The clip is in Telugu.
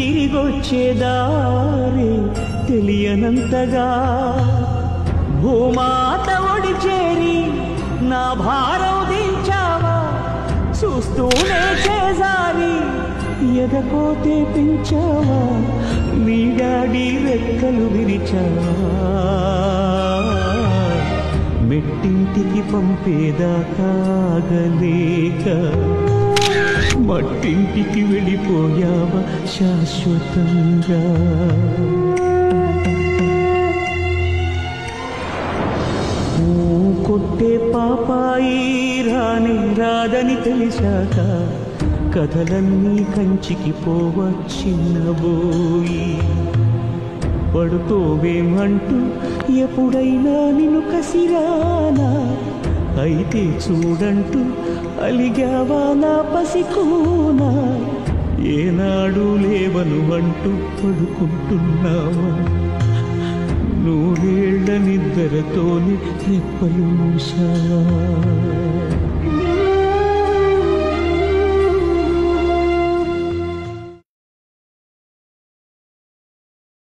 తిరిగొచ్చేదారే తెలియనంతగా భూమాత ఒడి చేరి నా భారం దించావా చూస్తూనే చేజారి ఎదకోతే పెంచావా నీ డాడీ రెక్కలు విరిచావా మెట్టింటికి పంపేదాకాగలేక మట్టింటికి వెళ్ళిపోయావా శాశ్వతంగా కొట్టే పాపాయి రాని రాదని తెలిసాక కథలన్నీ కంచికి పోవచ్చినబోయి పడుకోవేమంటూ ఎప్పుడైనా నిన్ను కసిరానా అయితే చూడంటూ అలిగావా నా పసికూనా ఏనాడు లేవను అంటూ పడుకుంటున్నావా నూరేళ్ల నిద్రతోని రెప్పలు మూసావా